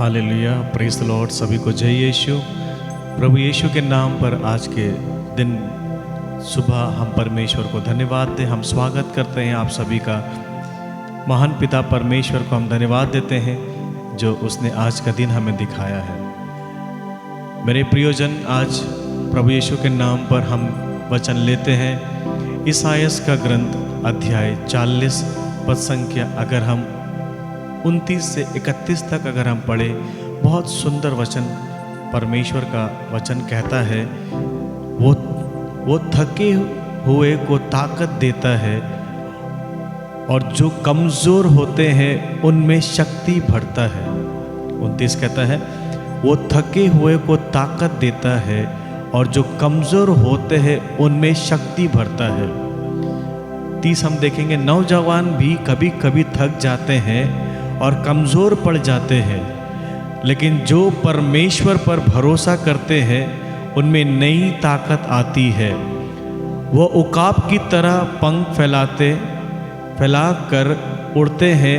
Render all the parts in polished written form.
Hallelujah, praise the Lord. सभी को जय यीशु। प्रभु यीशु के नाम पर आज के दिन सुबह हम परमेश्वर को धन्यवाद दें। हम स्वागत करते हैं आप सभी का। महान पिता परमेश्वर को हम धन्यवाद देते हैं जो उसने आज का दिन हमें दिखाया है। मेरे प्रियोजन, आज प्रभु यीशु के नाम पर हम वचन लेते हैं। ईसायास का ग्रंथ अध्याय 40 पद संख्या अगर हम 29 से 31 तक अगर हम पढ़े, बहुत सुंदर वचन परमेश्वर का वचन कहता है, वो थके हुए को ताकत देता है और जो कमज़ोर होते हैं उनमें शक्ति बढ़ता है। 29 कहता है, वो थके हुए को ताकत देता है और जो कमज़ोर होते हैं उनमें शक्ति बढ़ता है। 30 हम देखेंगे, नौजवान भी कभी कभी थक जाते हैं और कमज़ोर पड़ जाते हैं, लेकिन जो परमेश्वर पर भरोसा करते हैं उनमें नई ताकत आती है। वो उकाब की तरह पंख फैलाकर उड़ते हैं।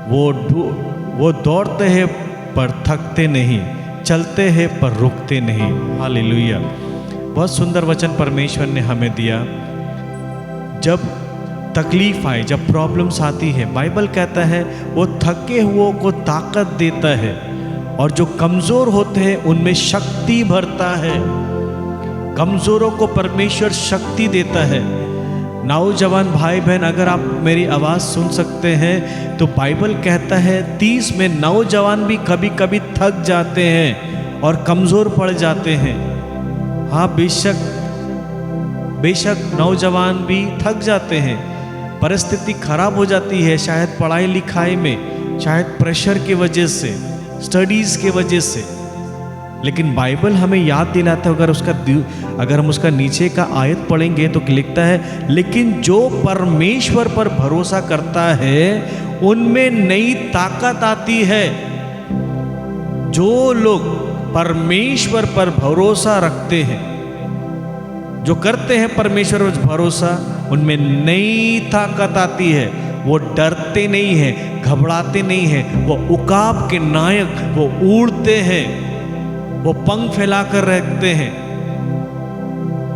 वो दौड़ते हैं पर थकते नहीं, चलते हैं पर रुकते नहीं। हालेलुया। बहुत सुंदर वचन परमेश्वर ने हमें दिया। जब तकलीफ आए, जब प्रॉब्लम्स आती है, बाइबल कहता है वो थके हुओं को ताकत देता है और जो कमज़ोर होते हैं उनमें शक्ति भरता है। कमज़ोरों को परमेश्वर शक्ति देता है। नौजवान भाई बहन, अगर आप मेरी आवाज़ सुन सकते हैं तो बाइबल कहता है 30 में नौजवान भी कभी कभी थक जाते हैं और कमज़ोर पड़ जाते हैं। हाँ, बेशक नौजवान भी थक जाते हैं, परिस्थिति खराब हो जाती है, शायद पढ़ाई लिखाई में, शायद प्रेशर की वजह से, स्टडीज़ के वजह से। लेकिन बाइबल हमें याद दिलाता है, अगर हम उसका नीचे का आयत पढ़ेंगे तो लिखता है, लेकिन जो परमेश्वर पर भरोसा करता है उनमें नई ताकत आती है। जो लोग परमेश्वर पर भरोसा रखते हैं, जो करते हैं परमेश्वर पर भरोसा, उनमें नई ताकत आती है। वो डरते नहीं हैं, घबराते नहीं हैं, वो उकाब के नायक, वो उड़ते हैं, वो पंख फैलाकर रखते हैं।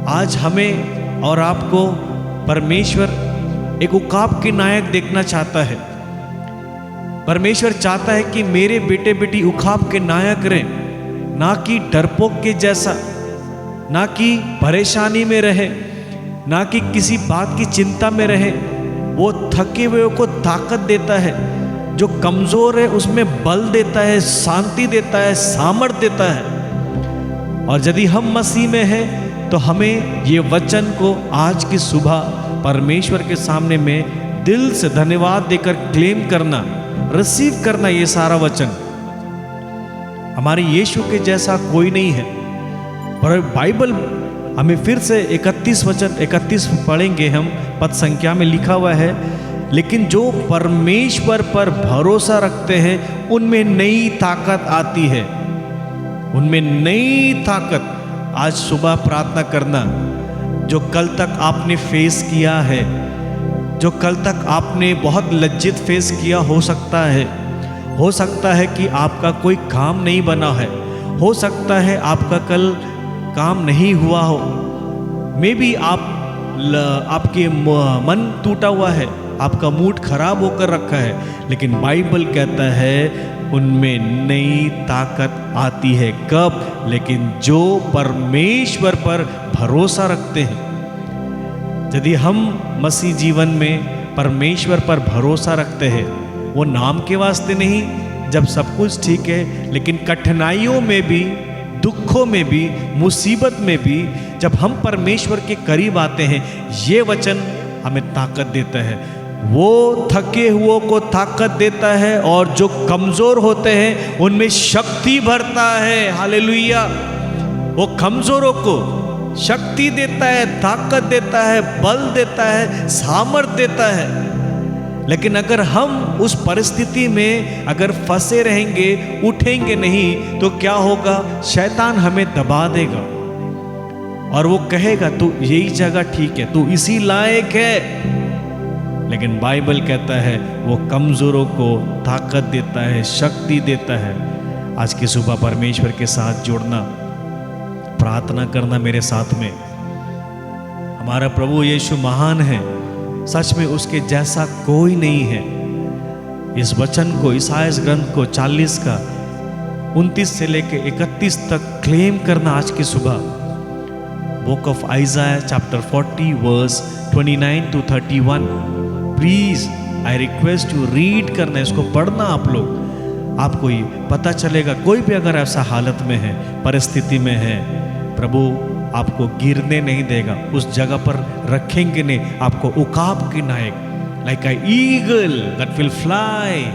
आज हमें और आपको परमेश्वर एक उकाब के नायक देखना चाहता है। परमेश्वर चाहता है कि मेरे बेटे बेटी उकाब के नायक रहें, ना कि डरपोक के जैसा, ना कि परेशानी में रहे, ना कि किसी बात की चिंता में रहे। वो थके हुए को ताकत देता है, जो कमज़ोर है उसमें बल देता है, शांति देता है, सामर्थ देता है। और यदि हम मसीह में हैं तो हमें ये वचन को आज की सुबह परमेश्वर के सामने में दिल से धन्यवाद देकर क्लेम करना, रिसीव करना। ये सारा वचन हमारे यीशु के जैसा कोई नहीं है। पर बाइबल हमें फिर से 31 पढ़ेंगे हम, पद संख्या में लिखा हुआ है, लेकिन जो परमेश्वर पर भरोसा रखते हैं उनमें नई ताकत आती है। उनमें नई ताकत। आज सुबह प्रार्थना करना, जो कल तक आपने फेस किया है, जो कल तक आपने बहुत लज्जित फेस किया, हो सकता है कि आपका कोई काम नहीं बना है, हो सकता है आपका कल काम नहीं हुआ हो, मे बी आपके मन टूटा हुआ है, आपका मूड खराब होकर रखा है, लेकिन बाइबल कहता है उनमें नई ताकत आती है। कब? लेकिन जो परमेश्वर पर भरोसा रखते हैं। यदि हम मसीह जीवन में परमेश्वर पर भरोसा रखते हैं, वो नाम के वास्ते नहीं, जब सब कुछ ठीक है, लेकिन कठिनाइयों में भी, दुखों में भी, मुसीबत में भी जब हम परमेश्वर के करीब आते हैं, ये वचन हमें ताकत देता है। वो थके हुओं को ताकत देता है और जो कमज़ोर होते हैं उनमें शक्ति भरता है। हालेलुया। वो कमज़ोरों को शक्ति देता है, ताकत देता है, बल देता है, सामर्थ देता है। लेकिन अगर हम उस परिस्थिति में अगर फंसे रहेंगे, उठेंगे नहीं, तो क्या होगा? शैतान हमें दबा देगा और वो कहेगा तू यही जगह ठीक है, तू इसी लायक है, लेकिन बाइबल कहता है वो कमज़ोरों को ताकत देता है, शक्ति देता है। आज की सुबह परमेश्वर के साथ जुड़ना, प्रार्थना करना मेरे साथ में। हमारा प्रभु यीशु महान है, सच में उसके जैसा कोई नहीं है। इस वचन को, ईसाया ग्रंथ को 40 का 29 से लेके 31 तक क्लेम करना आज की सुबह। Book of Isaiah chapter 40 verse 29 to 31। Please I request you read करना, इसको पढ़ना आप लोग। आपको ये पता चलेगा, कोई भी अगर ऐसा हालत में है, परिस्थिति में है, प्रभु आपको गिरने नहीं देगा, उस जगह पर रखेंगे नहीं, आपको उकाब की नायक, like an eagle that will fly,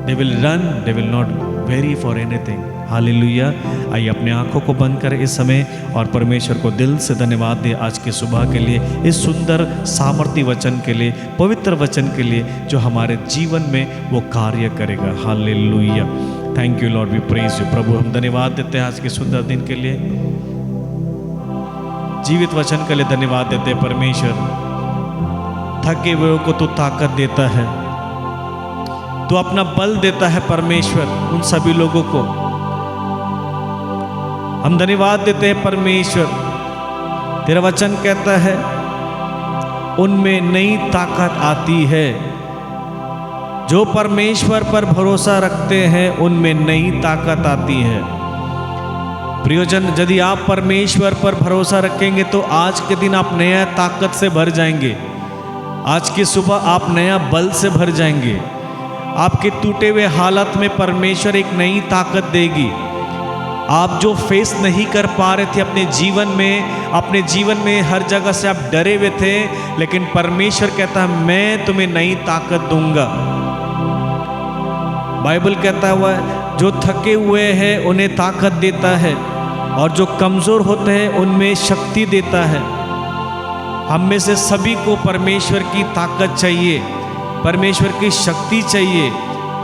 they will run, they will not weary for anything। Hallelujah. आइए अपने आंखों को बंद करें इस समय और परमेश्वर को दिल से धन्यवाद दे आज के सुबह के लिए, इस सुंदर सामर्थी वचन के लिए, पवित्र वचन के लिए जो हमारे जीवन में वो कार्य करेगा। Hallelujah. Thank you Lord, we praise you. प्रभु हम धन्यवाद देते हैं आज के सुंदर दिन के लिए, जीवित वचन के लिए धन्यवाद देते हैं परमेश्वर। थके हुए को तू ताकत देता है, तू अपना बल देता है परमेश्वर उन सभी लोगों को। हम धन्यवाद देते हैं परमेश्वर। तेरा वचन कहता है उनमें नई ताकत आती है, जो परमेश्वर पर भरोसा रखते हैं उनमें नई ताकत आती है। प्रियजन, यदि आप परमेश्वर पर भरोसा रखेंगे तो आज के दिन आप नया ताकत से भर जाएंगे। आज की सुबह आप नया बल से भर जाएंगे। आपके टूटे हुए हालत में परमेश्वर एक नई ताकत देगी। आप जो फेस नहीं कर पा रहे थे अपने जीवन में हर जगह से आप डरे हुए थे, लेकिन परमेश्वर कहता है मैं तुम्हें नई ताकत दूंगा। बाइबल कहता है जो थके हुए हैं उन्हें ताकत देता है और जो कमज़ोर होते हैं उनमें शक्ति देता है। हम में से सभी को परमेश्वर की ताकत चाहिए, परमेश्वर की शक्ति चाहिए,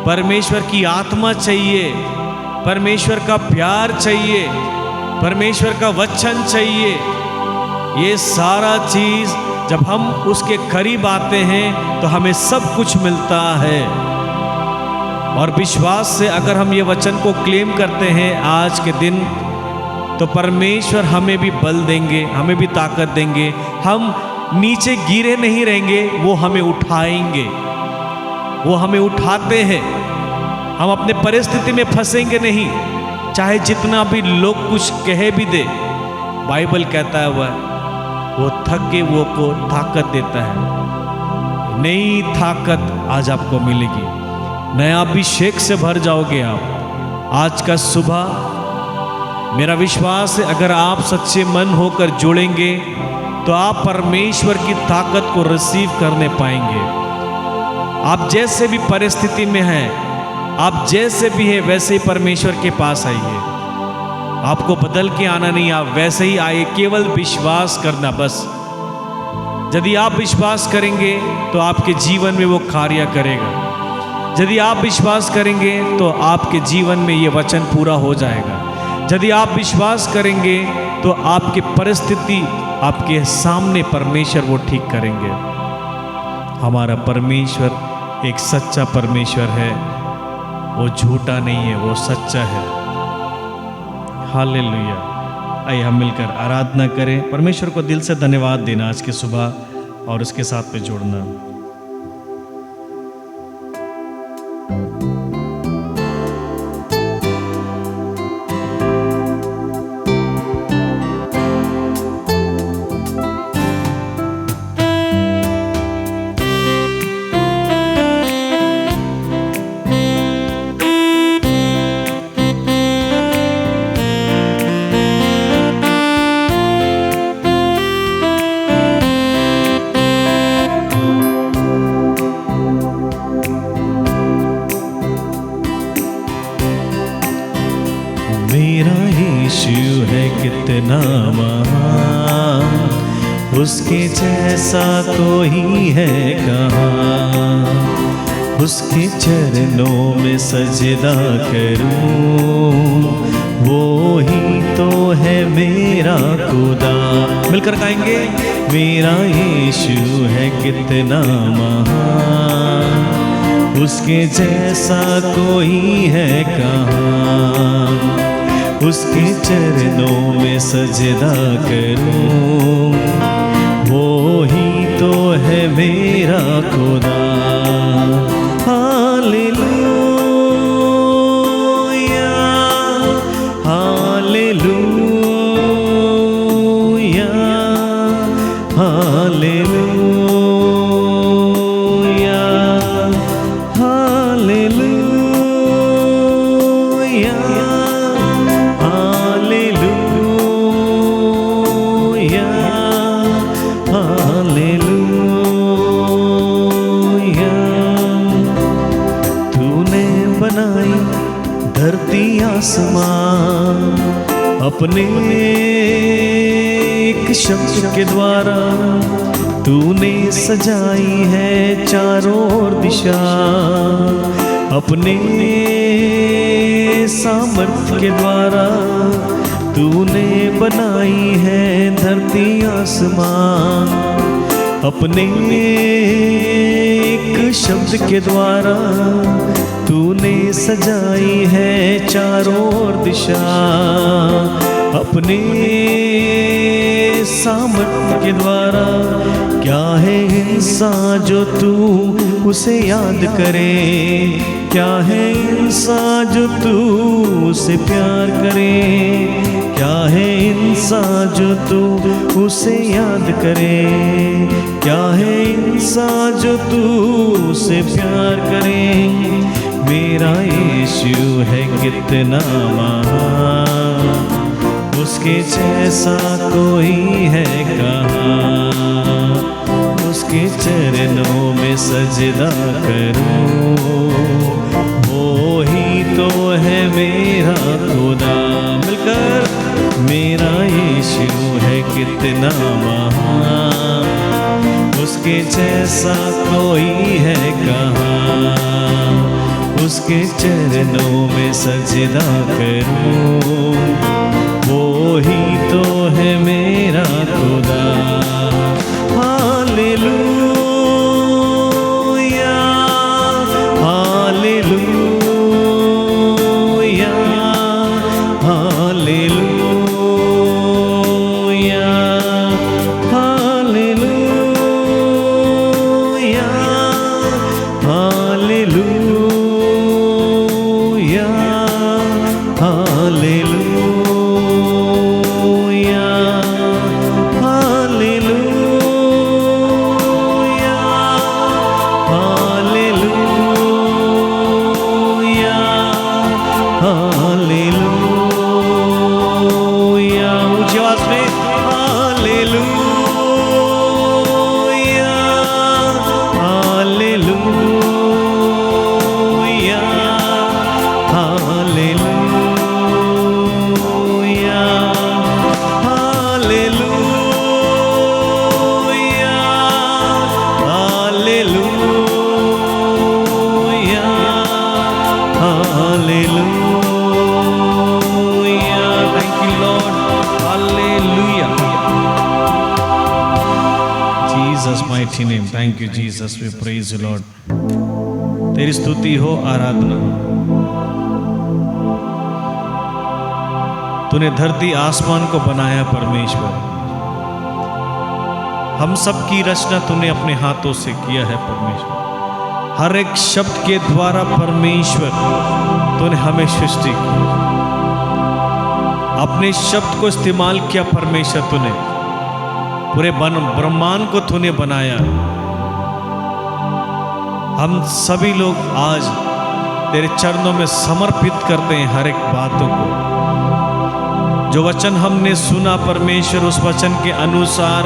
परमेश्वर की आत्मा चाहिए, परमेश्वर का प्यार चाहिए, परमेश्वर का वचन चाहिए। ये सारा चीज़ जब हम उसके करीब आते हैं तो हमें सब कुछ मिलता है। और विश्वास से अगर हम ये वचन को क्लेम करते हैं आज के दिन, तो परमेश्वर हमें भी बल देंगे, हमें भी ताकत देंगे। हम नीचे गिरे नहीं रहेंगे, वो हमें उठाएंगे, वो हमें उठाते हैं। हम अपने परिस्थिति में फंसेंगे नहीं, चाहे जितना भी लोग कुछ कहे भी दे। बाइबल कहता है वो थके वो को ताकत देता है। नई ताकत आज आपको मिलेगी, नया अभिषेक से भर जाओगे आप। आज का सुबह मेरा विश्वास है अगर आप सच्चे मन होकर जुड़ेंगे तो आप परमेश्वर की ताकत को रिसीव करने पाएंगे। आप जैसे भी परिस्थिति में हैं, आप जैसे भी हैं वैसे ही परमेश्वर के पास आइए। आपको बदल के आना नहीं, आप वैसे ही आइए, केवल विश्वास करना बस। यदि आप विश्वास करेंगे तो आपके जीवन में वो कार्य करेगा। यदि आप विश्वास करेंगे तो आपके जीवन में ये वचन पूरा हो जाएगा। यदि आप विश्वास करेंगे तो आपकी परिस्थिति आपके सामने परमेश्वर वो ठीक करेंगे। हमारा परमेश्वर एक सच्चा परमेश्वर है, वो झूठा नहीं है, वो सच्चा है। हालेलुया। आइए हम मिलकर आराधना करें, परमेश्वर को दिल से धन्यवाद देना आज की सुबह और उसके साथ में जुड़ना। कितना महान, उसके जैसा कोई है कहाँ। उसके चरणों में सजदा करूं, वो ही तो तो है मेरा खुदा। मिलकर गाएंगे, मेरा यीशु है कितना महान, उसके जैसा कोई है कहाँ। उसके चरणों में सजदा करूं, वो ही तो है मेरा खुदा। Hallelujah, hallelujah, hallelujah, hallelujah, hallelujah, hallelujah. तूने बनाई धरती आसमान अपने एक शब्द के द्वारा, तूने सजाई है चारों ओर दिशा। अपने सामर्थ्य के द्वारा तूने बनाई है धरती आसमान। अपने एक शब्द के द्वारा तूने सजाई है चारों ओर दिशा। अपने सामर्थ्य के द्वारा क्या है इंसान जो तू उसे याद करे, क्या है इंसान जो तू उसे प्यार करे, क्या है इंसान जो तू उसे याद करे, क्या है इंसान जो तू उसे प्यार करे। मेरा यीशु है कितना महान, उसके जैसा कोई है कहाँ। उसके चरणों में सजदा करूं, वो ही तो है मेरा खुदा। मिलकर, मेरा यीशु है कितना महान, उसके जैसा कोई है कहाँ। उसके चरणों में सजदा करूं, वो ही तो है मेरा खुदा। Hallelujah, hallelujah, hallelujah, hallelujah, hallelujah, hallelujah, hallelujah, hallelujah, hallelujah. ऊंची आवाज में hallelujah, hallelujah, hallelujah, hallelujah, hallelujah, hallelujah. Thank you Lord, hallelujah. Jesus mighty name, thank you Jesus, we praise you Lord. तेरी स्तुति हो, आराधना। तूने धरती आसमान को बनाया परमेश्वर, हम सब की रचना तूने अपने हाथों से किया है परमेश्वर। हर एक शब्द के द्वारा परमेश्वर तूने हमें सृष्टि की, अपने शब्द को इस्तेमाल किया परमेश्वर। तूने पूरे ब्रह्मांड को तूने बनाया। हम सभी लोग आज तेरे चरणों में समर्पित करते हैं हर एक बातों को। जो वचन हमने सुना परमेश्वर, उस वचन के अनुसार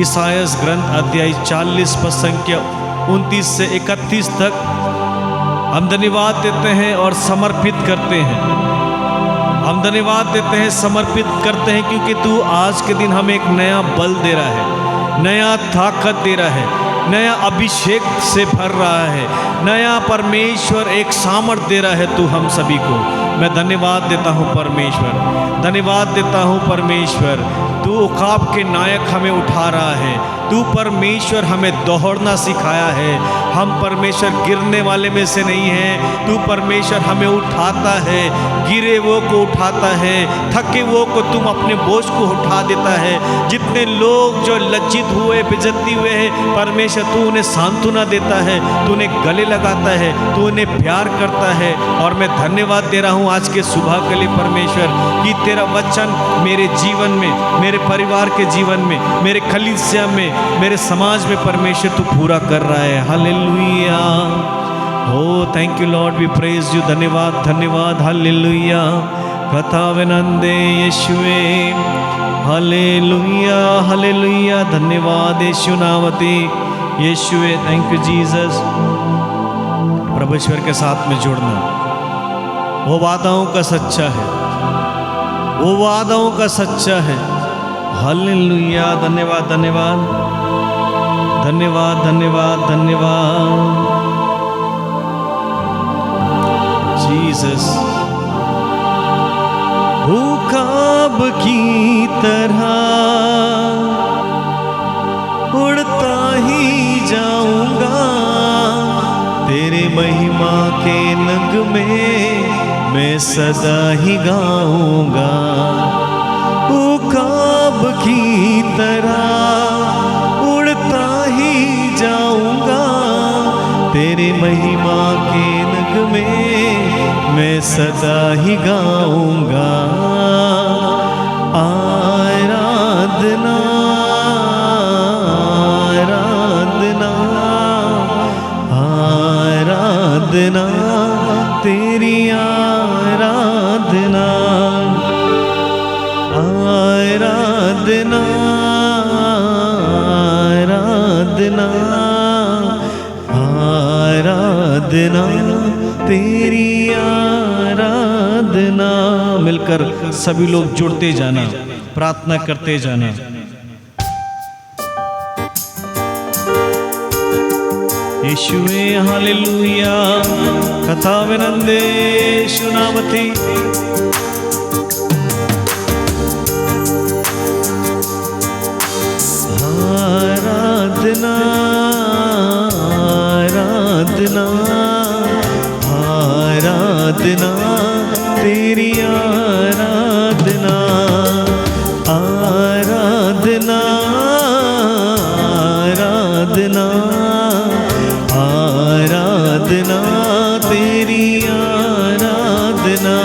ईसायास ग्रंथ अध्याय 40 पद संख्या 29 से 31 तक हम धन्यवाद देते हैं और समर्पित करते हैं। हम धन्यवाद देते हैं, समर्पित करते हैं, क्योंकि तू आज के दिन हमें एक नया बल दे रहा है, नया ताकत दे रहा है, नया अभिषेक से भर रहा है, नया परमेश्वर एक सामर्थ दे रहा है तू हम सभी को। मैं धन्यवाद देता हूँ परमेश्वर, धन्यवाद देता हूँ परमेश्वर। तू उकाब के नायक हमें उठा रहा है, तू परमेश्वर हमें दौड़ना सिखाया है। हम परमेश्वर गिरने वाले में से नहीं हैं, तू परमेश्वर हमें उठाता है, गिरे वो को उठाता है, थके वो को तुम अपने बोझ को उठा देता है। जितने लोग जो लज्जित हुए बेइज्जती हुए हैं परमेश्वर तू उन्हें सांत्वना देता है, तू उन्हें गले लगाता है, तू उन्हें प्यार करता है। और मैं धन्यवाद दे रहा हूँ आज के सुबह के लिए परमेश्वर कि तेरा वचन मेरे जीवन में, मेरे परिवार के जीवन में, मेरे कलीसिया में, मेरे समाज में परमेश्वर तू पूरा कर रहा है। Hallelujah, O thank you Lord, we praise you. धन्यवाद धन्यवाद, हालेलुया, कथाविनंदे यीशुवे, हालेलुया हालेलुया, धन्यवाद यीशु नामति यीशुवे, थैंक यू जीसस। प्रभु ईश्वर के साथ में जुड़ना वो वादाओं का सच्चा है, वो वादाओं का सच्चा है। हालेलुया, धन्यवाद धन्यवाद धन्यवाद धन्यवाद धन्यवाद जीसस। उकाब की तरह उड़ता ही जाऊंगा, तेरे महिमा के नगमे मैं सदा ही गाऊंगा। उकाब की तरह उड़ता ही जाऊंगा, तेरे महिमा के नगमे मैं सदा ही गाऊंगा। आराधना आराधना आराधना तेरी आराधना आराधना आराधना आराधना तेरी आराधना। मिलकर सभी लोग जुड़ते जाना, प्रार्थना करते जाना। यीशुवे हालेलुया, कथाविनंदे यीशु नामति। आराधना आराधना आराधना तेरी आराधना आराधना आराधना आराधना तेरी आराधना।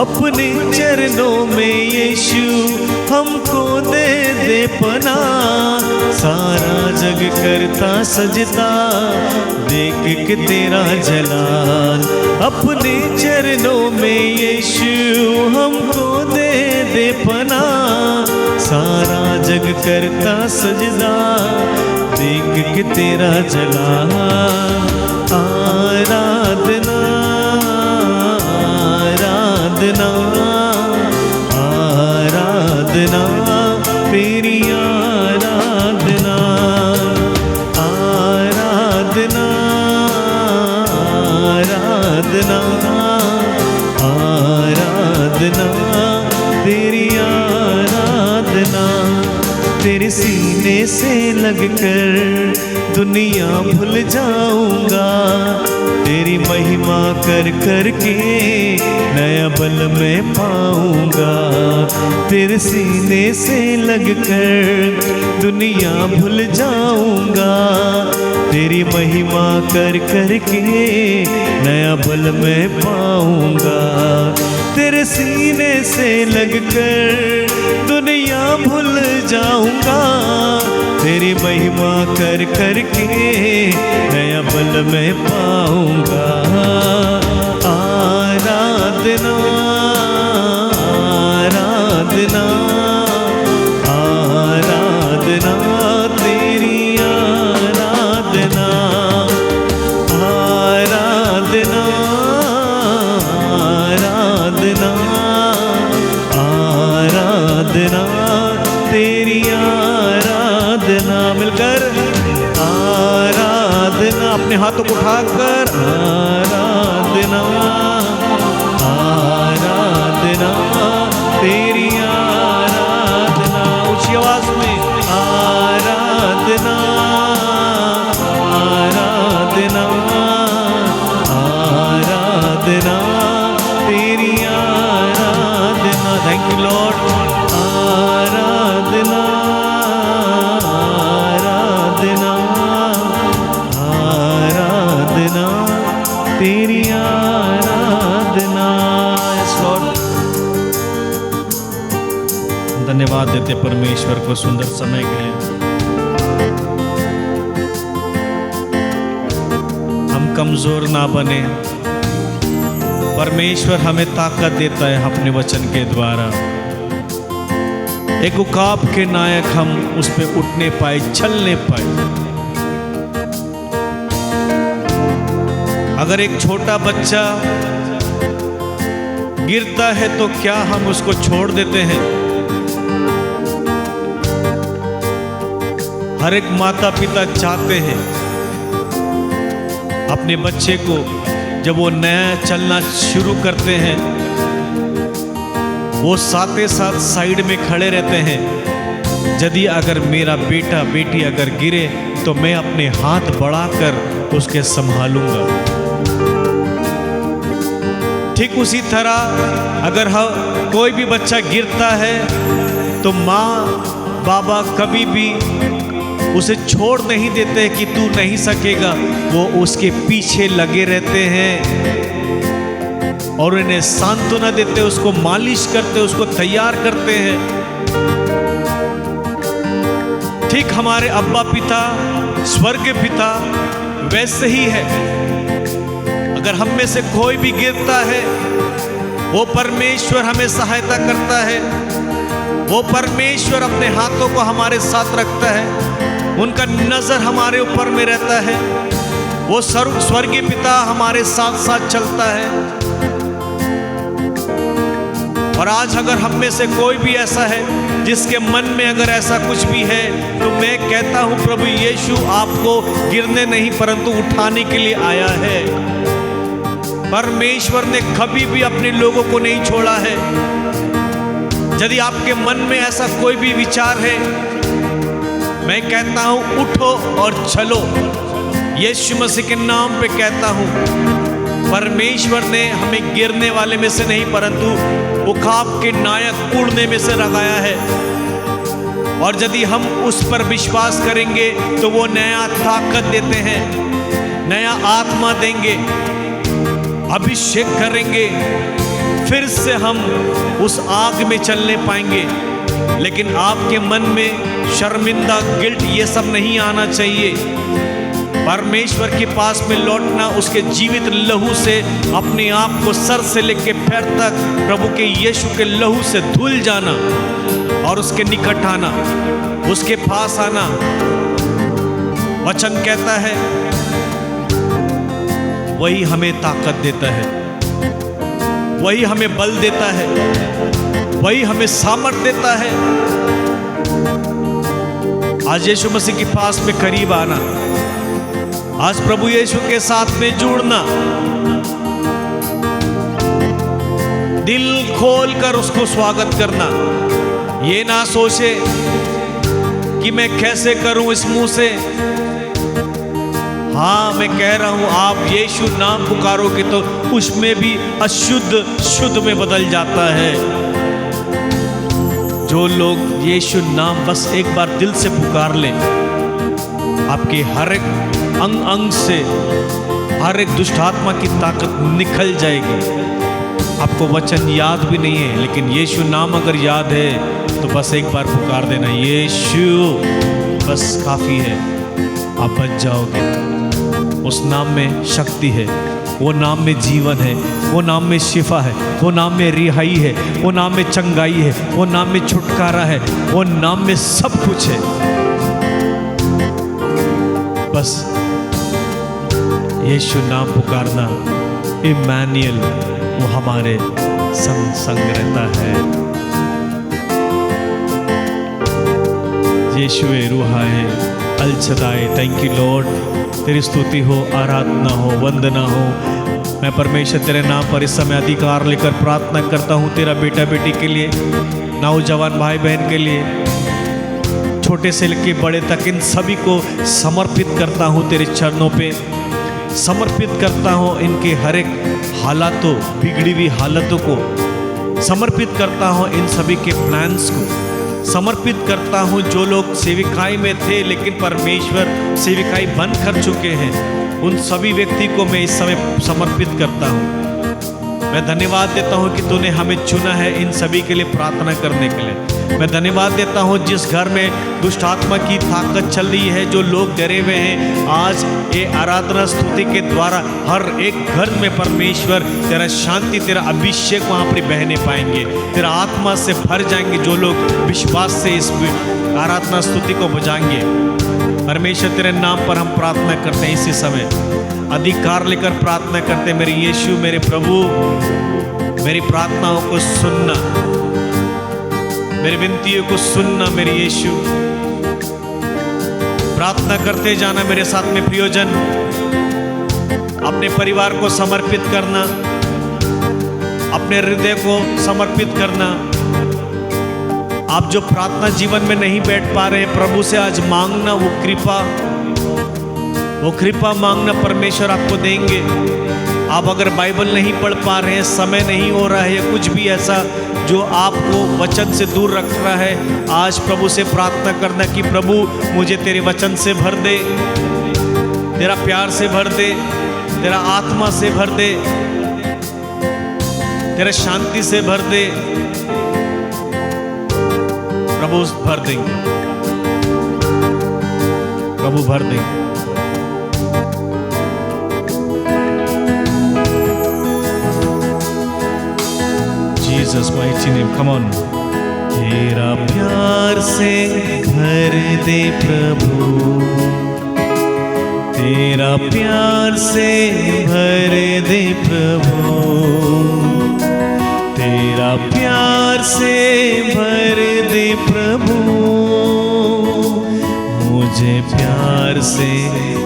अपने चरणों में यीशु हमको दे दे पना, सारा जग करता सजदा देख के तेरा जलाल। अपने चरणों में यीशु हमको दे दे पना, सारा जग करता सजदा देख के तेरा जलाल। आराधना आराधना आराधना तेरी आराधना आराधना आराधना आराधना तेरी आराधना। तेरे सीने से लगकर दुनिया भूल जाऊंगा, तेरी महिमा कर कर के नया बल मैं पाऊंगा। तेरे सीने से लगकर दुनिया भूल जाऊंगा, तेरी महिमा कर कर के नया बल मैं पाऊंगा। तेरे सीने से लगकर दुनिया भूल जाऊंगा, तेरी महिमा कर कर के नया बल मैं पाऊंगा। आराधना आराधना आराधना तेरी आराधना आराधना आराधना आराधना तेरी आराधना। मिलकर आराधना, अपने हाथों को उठाकर आराधना तेरी आराधना। Thank you Lord. आराधना आराधना आराधना तेरी आराधना। Yes Lord. धन्यवाद देते परमेश्वर को सुंदर समय के लिए। हम कमजोर ना बने, परमेश्वर हमें ताकत देता है अपने वचन के द्वारा। एक उकाब के नायक हम उस पे उठने पाए, चलने पाए। अगर एक छोटा बच्चा गिरता है तो क्या हम उसको छोड़ देते हैं? हर एक माता पिता चाहते हैं अपने बच्चे को जब वो नया चलना शुरू करते हैं, वो साथ साथ साइड में खड़े रहते हैं। यदि अगर मेरा बेटा बेटी अगर गिरे तो मैं अपने हाथ बढ़ाकर उसके संभालूंगा। ठीक उसी तरह अगर कोई भी बच्चा गिरता है तो माँ बाबा कभी भी उसे छोड़ नहीं देते कि तू नहीं सकेगा। वो उसके पीछे लगे रहते हैं और उन्हें सांत्वना देते, उसको मालिश करते, उसको तैयार करते हैं। ठीक हमारे अब्बा पिता स्वर्ग पिता वैसे ही है। अगर हम में से कोई भी गिरता है, वो परमेश्वर हमें सहायता करता है। वो परमेश्वर अपने हाथों को हमारे साथ रखता है, उनका नजर हमारे ऊपर में रहता है। वो स्वर्गीय पिता हमारे साथ साथ चलता है। और आज अगर हम में से कोई भी ऐसा है जिसके मन में अगर ऐसा कुछ भी है, तो मैं कहता हूं प्रभु यीशु आपको गिरने नहीं परंतु उठाने के लिए आया है। परमेश्वर ने कभी भी अपने लोगों को नहीं छोड़ा है। यदि आपके मन में ऐसा कोई भी विचार है, मैं कहता हूं उठो और चलो। यीशु मसीह के नाम पे कहता हूं, परमेश्वर ने हमें गिरने वाले में से नहीं परंतु उकाब के नायक उड़ने में से लगाया है। और यदि हम उस पर विश्वास करेंगे तो वो नया ताकत देते हैं, नया आत्मा देंगे, अभिषेक करेंगे। फिर से हम उस आग में चलने पाएंगे। लेकिन आपके मन में शर्मिंदा गिल्ट ये सब नहीं आना चाहिए। परमेश्वर के पास में लौटना, उसके जीवित लहू से अपने आप को सर से लेकर पैर तक प्रभु के यीशु के लहू से धुल जाना और उसके निकट आना, उसके पास आना। वचन कहता है वही हमें ताकत देता है, वही हमें बल देता है, वही हमें सामर्थ देता है। आज यीशु मसीह के पास में करीब आना, आज प्रभु यीशु के साथ में जुड़ना, दिल खोलकर उसको स्वागत करना। ये ना सोचे कि मैं कैसे करूं इस मुंह से। हाँ, मैं कह रहा हूं आप यीशु नाम पुकारोगे तो उसमें भी अशुद्ध शुद्ध में बदल जाता है। जो लोग यीशु नाम बस एक बार दिल से पुकार लें, आपके हर एक अंग अंग से हर एक दुष्ट आत्मा की ताकत निकल जाएगी। आपको वचन याद भी नहीं है, लेकिन यीशु नाम अगर याद है तो बस एक बार पुकार देना, यीशु, बस काफी है, आप बच जाओगे। उस नाम में शक्ति है, वो नाम में जीवन है, वो नाम में शिफा है, वो नाम में रिहाई है, वो नाम में चंगाई है, वो नाम में छुटकारा है, वो नाम में सब कुछ है। बस यीशु नाम पुकारना, इम्मानुएल, वो हमारे संग रहता है। यीशु रूहा है, अल शदाई, थैंक यू लॉर्ड। तेरी स्तुति हो, आराधना हो, वंदना हो। मैं परमेश्वर तेरे नाम पर इस समय अधिकार लेकर प्रार्थना करता हूँ तेरा बेटा बेटी के लिए, नौजवान भाई बहन के लिए, छोटे से लेकर बड़े तक, इन सभी को समर्पित करता हूँ तेरे चरणों पे, समर्पित करता हूँ इनके हर एक हालातों, बिगड़ी हुई हालतों को समर्पित करता हूँ, इन सभी के प्लान्स को समर्पित करता हूँ। जो लोग सेविकाई में थे लेकिन परमेश्वर सेविकाई बंद कर चुके हैं, उन सभी व्यक्ति को मैं इस समय समर्पित करता हूँ। मैं धन्यवाद देता हूँ कि तूने हमें चुना है इन सभी के लिए प्रार्थना करने के लिए। मैं धन्यवाद देता हूँ जिस घर में दुष्ट आत्मा की ताकत चल रही है, जो लोग डरे हुए हैं, आज ये आराधना स्तुति के द्वारा हर एक घर में परमेश्वर तेरा शांति, तेरा अभिषेक वहाँ पर बहने पाएंगे, तेरा आत्मा से भर जाएंगे। जो लोग विश्वास से इस आराधना स्तुति को बजाएंगे, परमेश्वर तेरे नाम पर हम प्रार्थना करते हैं। इसी समय अधिकार लेकर प्रार्थना करते हैं। मेरे यीशु, मेरे प्रभु, मेरी प्रार्थनाओं को सुनना, मेरी विनतियों को सुनना। मेरे यीशु, प्रार्थना करते जाना मेरे साथ में प्रियजन। अपने परिवार को समर्पित करना, अपने हृदय को समर्पित करना। आप जो प्रार्थना जीवन में नहीं बैठ पा रहे हैं, प्रभु से आज मांगना वो कृपा मांगना, परमेश्वर आपको देंगे। आप अगर बाइबल नहीं पढ़ पा रहे हैं, समय नहीं हो रहा है, कुछ भी ऐसा जो आपको वचन से दूर रख रहा है, आज प्रभु से प्रार्थना करना कि प्रभु मुझे तेरे वचन से भर दे, तेरा प्यार से भर दे, तेरा आत्मा से भर दे, तेरा शांति से भर दे। प्रभु भर देंगे, प्रभु भर देंगे। Jesus mighty name, come on। तेरा प्यार से भर दे प्रभु, तेरा प्यार से भर दे प्रभु, तेरा प्यार से भर दे प्रभु, मुझे प्यार से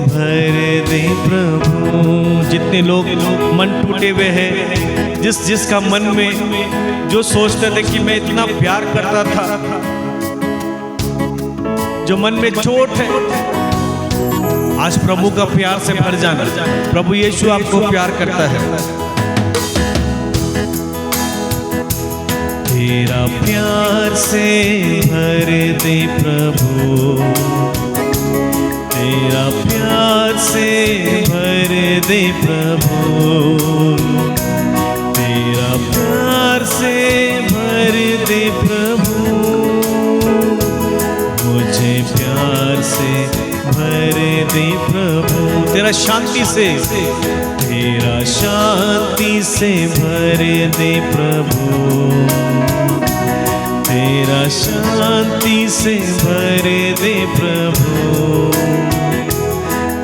भर दे प्रभु। जितने लोग मन टूटे हुए हैं, जिसका मन में जो सोचते थे कि मैं इतना प्यार करता था, जो मन में चोट है, आज प्रभु का प्यार से भर जाना। प्रभु यीशु आपको प्यार करता है। तेरा प्यार से भर दे प्रभु, तेरा प्यार से भर दे प्रभु, तेरा प्यार से भर दे प्रभु, मुझे प्यार से भर दे प्रभु। तेरा शांति से, तेरा शांति से भर दे प्रभु, तेरा शांति से भर दे प्रभु,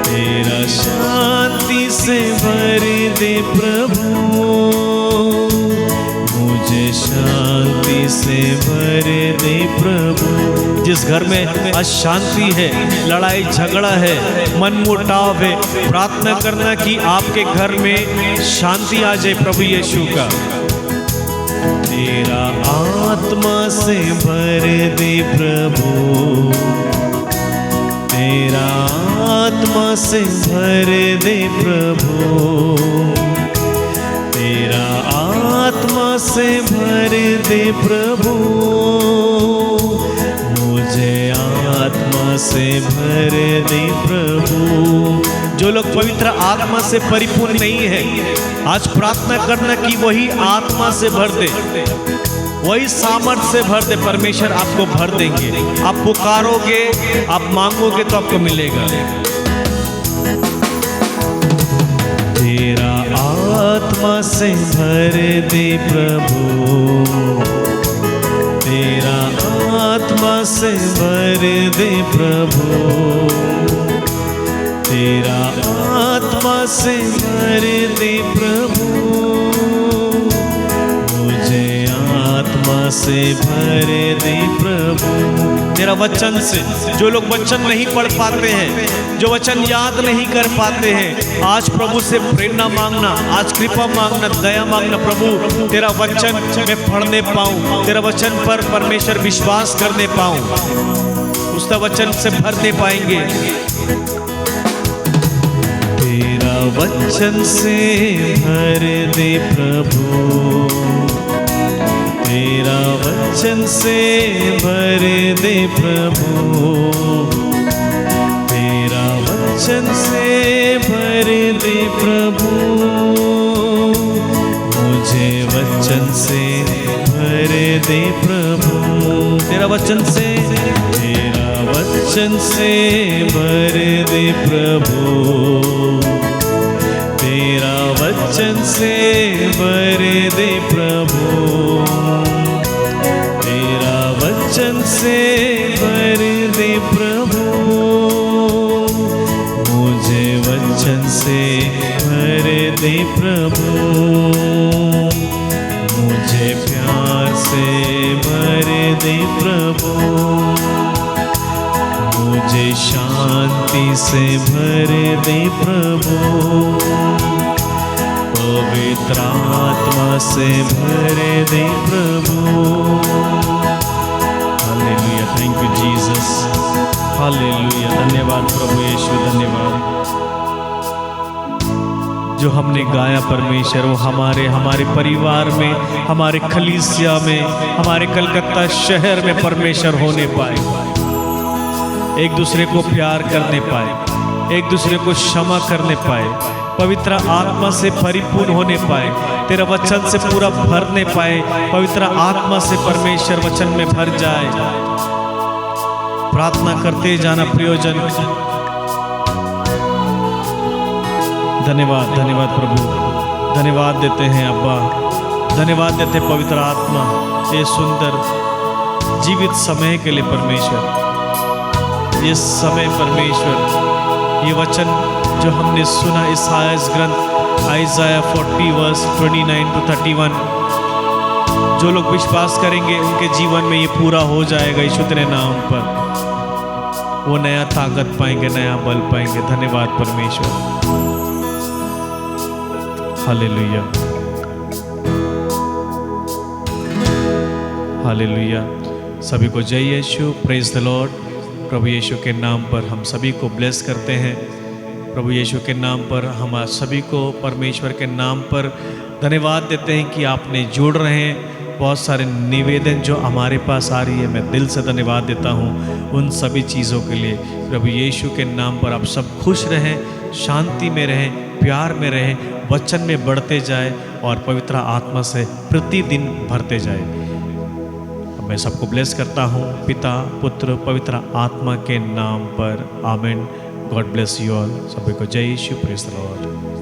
तेरा शांति से भर दे प्रभु, मुझे शांति से भर दे प्रभु। जिस घर में अशांति है, लड़ाई झगड़ा है, मनमुटाव है, प्रार्थना करना कि आपके घर में शांति आ जाए प्रभु यीशु का। तेरा आत्मा से भर दे प्रभु, तेरा आत्मा से भर दे प्रभु, तेरा आत्मा से भर दे प्रभु, मुझे आत्मा से भर दे प्रभु। जो लोग पवित्र आत्मा से परिपूर्ण नहीं है, आज प्रार्थना करना कि वही आत्मा से भर दे, वही सामर्थ्य से भर दे। परमेश्वर आपको भर देंगे। आप पुकारोगे, आप मांगोगे तो आपको मिलेगा। तेरा आत्मा से भर दे प्रभु, तेरा आत्मा से भर दे प्रभु, तेरा आत्मा से भर दे प्रभु, मुझे आत्मा से भर दे प्रभु। तेरा वचन से, जो लोग वचन नहीं पढ़ पाते हैं, जो वचन याद नहीं कर पाते हैं, आज प्रभु से प्रेरणा मांगना, आज कृपा मांगना, दया मांगना। प्रभु तेरा वचन मैं पढ़ने पाऊं, तेरा वचन पर परमेश्वर विश्वास करने पाऊं, उसका वचन से भरने पाएंगे। तेरा तेरा वचन से भर दे प्रभु, तेरा वचन से भर दे प्रभु, तेरा वचन से भर दे प्रभु, मुझे वचन से भर दे प्रभु, तेरा वचन से, तेरा वचन से भर दे प्रभु, तेरा वचन से भर दे प्रभु, तेरा वचन से भर दे प्रभु, मुझे वचन से भर दे प्रभु, मुझे प्यार से भर दे प्रभु, मुझे शांति से भर दे प्रभु, पवित्र आत्मा से भर दे प्रभु। Hallelujah, thank you Jesus, hallelujah, धन्यवाद प्रभु यीशु, धन्यवाद। जो हमने गाया परमेश्वर, वो हमारे परिवार में, हमारे कलीसिया में, हमारे कलकत्ता शहर में परमेश्वर होने पाए, एक दूसरे को प्यार करने पाए, एक दूसरे को क्षमा करने पाए, पवित्र आत्मा से परिपूर्ण होने पाए, तेरा वचन से पूरा भरने पाए, पवित्र आत्मा से परमेश्वर वचन में भर जाए। प्रार्थना करते जाना प्रयोजन। धन्यवाद, धन्यवाद प्रभु, धन्यवाद देते हैं अब्बा, धन्यवाद देते हैं पवित्र आत्मा, ये सुंदर जीवित समय के लिए परमेश्वर, ये समय परमेश्वर, ये वचन जो हमने सुना ईसाया ग्रंथ आइज़ाया 40 वर्स 29 to 31, जो लोग विश्वास करेंगे उनके जीवन में ये पूरा हो जाएगा यीशु तेरे नाम पर, वो नया ताकत पाएंगे, नया बल पाएंगे। धन्यवाद परमेश्वर, हालेलुया, हालेलुया। सभी को जय यीशु, प्रेज द लॉर्ड। प्रभु यीशु के नाम पर हम सभी को ब्लेस करते हैं, प्रभु यीशु के नाम पर हम सभी को परमेश्वर के नाम पर धन्यवाद देते हैं कि आपने जोड़ रहे हैं। बहुत सारे निवेदन जो हमारे पास आ रही है, मैं दिल से धन्यवाद देता हूँ उन सभी चीज़ों के लिए। प्रभु यीशु के नाम पर आप सब खुश रहें, शांति में रहें, प्यार में रहें, वचन में बढ़ते जाए और पवित्र आत्मा से प्रतिदिन भरते जाए। मैं सबको ब्लेस करता हूँ पिता, पुत्र, पवित्र आत्मा के नाम पर, आमीन। God bless you all. सभी को जय यीशु, प्रेज द लॉर्ड।